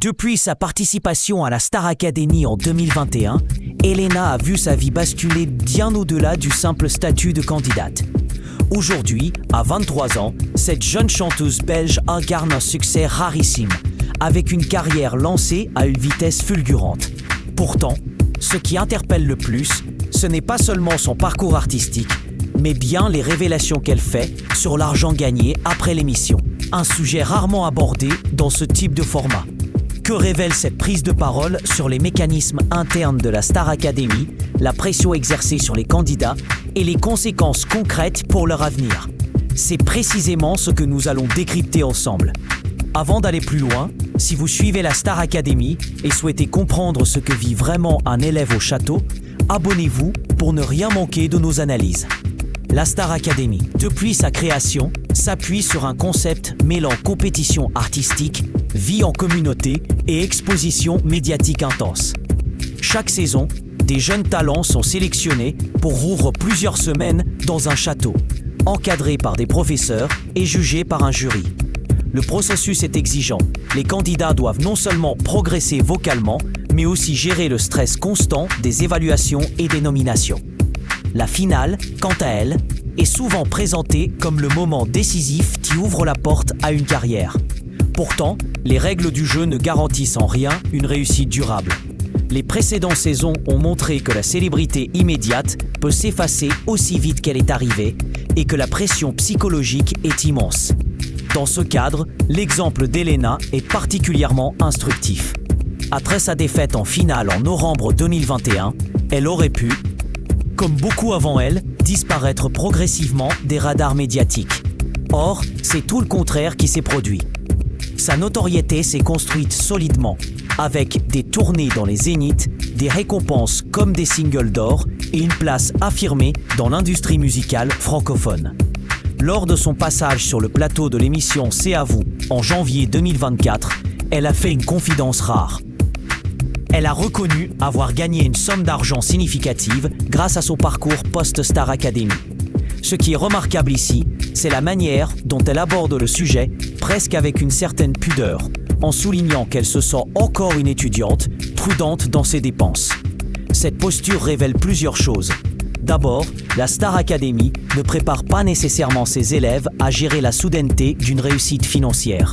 Depuis sa participation à la Star Academy en 2021, Elena a vu sa vie basculer bien au-delà du simple statut de candidate. Aujourd'hui, à 23 ans, cette jeune chanteuse belge incarne un succès rarissime, avec une carrière lancée à une vitesse fulgurante. Pourtant, ce qui interpelle le plus, ce n'est pas seulement son parcours artistique, mais bien les révélations qu'elle fait sur l'argent gagné après l'émission. Un sujet rarement abordé dans ce type de format. Que révèle cette prise de parole sur les mécanismes internes de la Star Academy, la pression exercée sur les candidats et les conséquences concrètes pour leur avenir? C'est précisément ce que nous allons décrypter ensemble. Avant d'aller plus loin, si vous suivez la Star Academy et souhaitez comprendre ce que vit vraiment un élève au château, abonnez-vous pour ne rien manquer de nos analyses. La Star Academy, depuis sa création, s'appuie sur un concept mêlant compétition artistique, vie en communauté et exposition médiatique intense. Chaque saison, des jeunes talents sont sélectionnés pour vivre plusieurs semaines dans un château, encadrés par des professeurs et jugés par un jury. Le processus est exigeant. Les candidats doivent non seulement progresser vocalement, mais aussi gérer le stress constant des évaluations et des nominations. La finale, quant à elle, est souvent présentée comme le moment décisif qui ouvre la porte à une carrière. Pourtant, les règles du jeu ne garantissent en rien une réussite durable. Les précédentes saisons ont montré que la célébrité immédiate peut s'effacer aussi vite qu'elle est arrivée et que la pression psychologique est immense. Dans ce cadre, l'exemple d'Elena est particulièrement instructif. Après sa défaite en finale en novembre 2021, elle aurait pu, comme beaucoup avant elle, disparaître progressivement des radars médiatiques. Or, c'est tout le contraire qui s'est produit. Sa notoriété s'est construite solidement, avec des tournées dans les zéniths, des récompenses comme des singles d'or et une place affirmée dans l'industrie musicale francophone. Lors de son passage sur le plateau de l'émission C'est à vous, en janvier 2024, elle a fait une confidence rare. Elle a reconnu avoir gagné une somme d'argent significative grâce à son parcours post-Star Academy. Ce qui est remarquable ici, c'est la manière dont elle aborde le sujet, presque avec une certaine pudeur, en soulignant qu'elle se sent encore une étudiante, prudente dans ses dépenses. Cette posture révèle plusieurs choses. D'abord, la Star Academy ne prépare pas nécessairement ses élèves à gérer la soudaineté d'une réussite financière.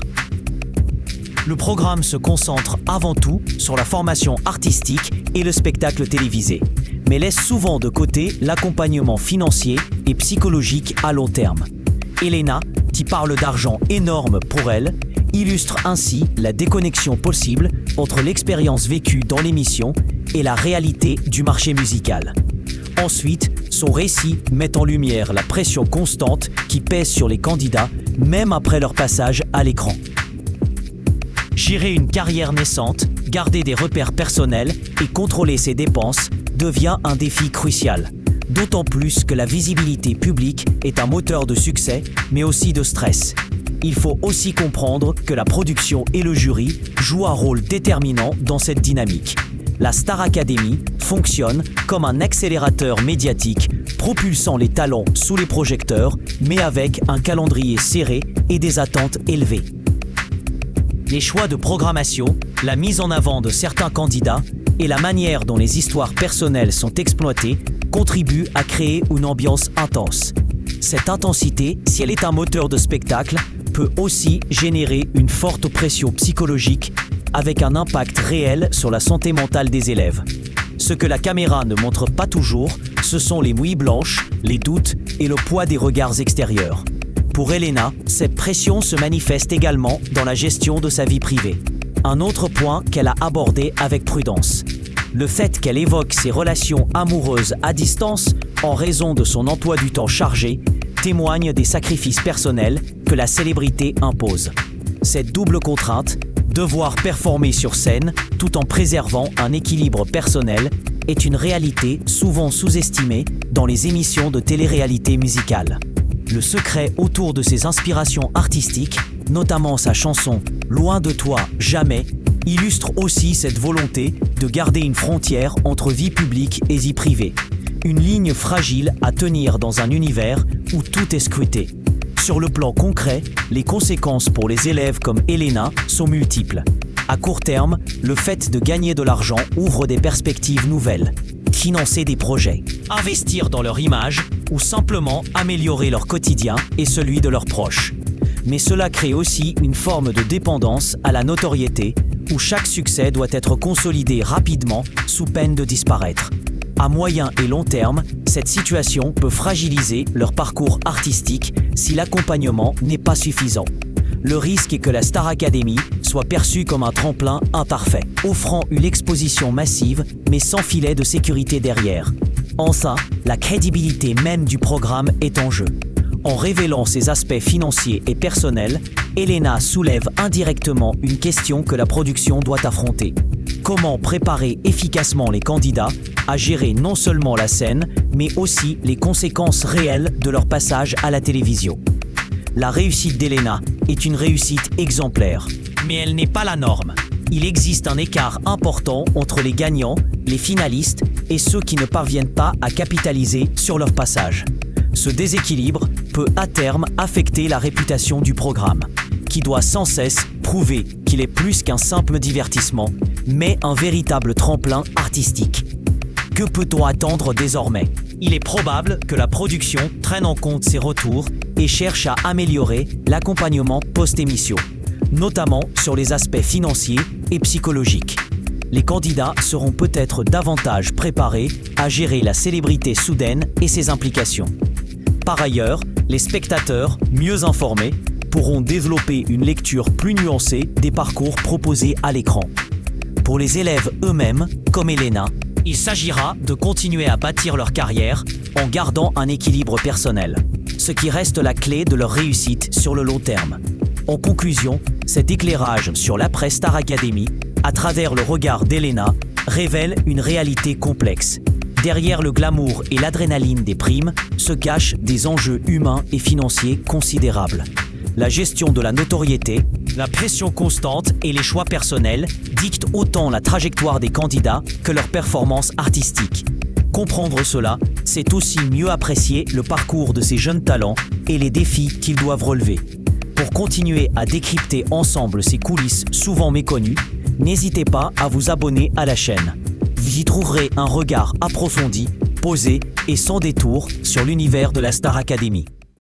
Le programme se concentre avant tout sur la formation artistique et le spectacle télévisé, mais laisse souvent de côté l'accompagnement financier et psychologique à long terme. Elena, qui parle d'argent énorme pour elle, illustre ainsi la déconnexion possible entre l'expérience vécue dans l'émission et la réalité du marché musical. Ensuite, son récit met en lumière la pression constante qui pèse sur les candidats, même après leur passage à l'écran. Gérer une carrière naissante, garder des repères personnels et contrôler ses dépenses devient un défi crucial. D'autant plus que la visibilité publique est un moteur de succès, mais aussi de stress. Il faut aussi comprendre que la production et le jury jouent un rôle déterminant dans cette dynamique. La Star Academy fonctionne comme un accélérateur médiatique, propulsant les talents sous les projecteurs, mais avec un calendrier serré et des attentes élevées. Les choix de programmation, la mise en avant de certains candidats et la manière dont les histoires personnelles sont exploitées contribuent à créer une ambiance intense. Cette intensité, si elle est un moteur de spectacle, peut aussi générer une forte pression psychologique avec un impact réel sur la santé mentale des élèves. Ce que la caméra ne montre pas toujours, ce sont les nuits blanches, les doutes et le poids des regards extérieurs. Pour Elena, cette pression se manifeste également dans la gestion de sa vie privée. Un autre point qu'elle a abordé avec prudence. Le fait qu'elle évoque ses relations amoureuses à distance en raison de son emploi du temps chargé témoigne des sacrifices personnels que la célébrité impose. Cette double contrainte, devoir performer sur scène tout en préservant un équilibre personnel, est une réalité souvent sous-estimée dans les émissions de télé-réalité musicale. Le secret autour de ses inspirations artistiques, notamment sa chanson « Loin de toi, jamais », illustre aussi cette volonté de garder une frontière entre vie publique et vie privée. Une ligne fragile à tenir dans un univers où tout est scruté. Sur le plan concret, les conséquences pour les élèves comme Elena sont multiples. À court terme, le fait de gagner de l'argent ouvre des perspectives nouvelles. Financer des projets, investir dans leur image ou simplement améliorer leur quotidien et celui de leurs proches. Mais cela crée aussi une forme de dépendance à la notoriété où chaque succès doit être consolidé rapidement sous peine de disparaître. À moyen et long terme, cette situation peut fragiliser leur parcours artistique si l'accompagnement n'est pas suffisant. Le risque est que la Star Academy soit perçue comme un tremplin imparfait, offrant une exposition massive mais sans filet de sécurité derrière. Enfin, la crédibilité même du programme est en jeu. En révélant ses aspects financiers et personnels, Elena soulève indirectement une question que la production doit affronter. Comment préparer efficacement les candidats à gérer non seulement la scène, mais aussi les conséquences réelles de leur passage à la télévision. La réussite d'Elena est une réussite exemplaire, mais elle n'est pas la norme. Il existe un écart important entre les gagnants, les finalistes et ceux qui ne parviennent pas à capitaliser sur leur passage. Ce déséquilibre peut à terme affecter la réputation du programme, qui doit sans cesse prouver qu'il est plus qu'un simple divertissement, mais un véritable tremplin artistique. Que peut-on attendre désormais ? Il est probable que la production prenne en compte ces retours et cherche à améliorer l'accompagnement post-émission, notamment sur les aspects financiers et psychologiques. Les candidats seront peut-être davantage préparés à gérer la célébrité soudaine et ses implications. Par ailleurs, les spectateurs, mieux informés, pourront développer une lecture plus nuancée des parcours proposés à l'écran. Pour les élèves eux-mêmes, comme Elena, il s'agira de continuer à bâtir leur carrière en gardant un équilibre personnel, ce qui reste la clé de leur réussite sur le long terme. En conclusion, cet éclairage sur l'après Star Academy, à travers le regard d'Elena, révèle une réalité complexe. Derrière le glamour et l'adrénaline des primes se cachent des enjeux humains et financiers considérables. La gestion de la notoriété, la pression constante et les choix personnels dictent autant la trajectoire des candidats que leur performance artistique. Comprendre cela, c'est aussi mieux apprécier le parcours de ces jeunes talents et les défis qu'ils doivent relever. Pour continuer à décrypter ensemble ces coulisses souvent méconnues, n'hésitez pas à vous abonner à la chaîne. Vous y trouverez un regard approfondi, posé et sans détour sur l'univers de la Star Academy.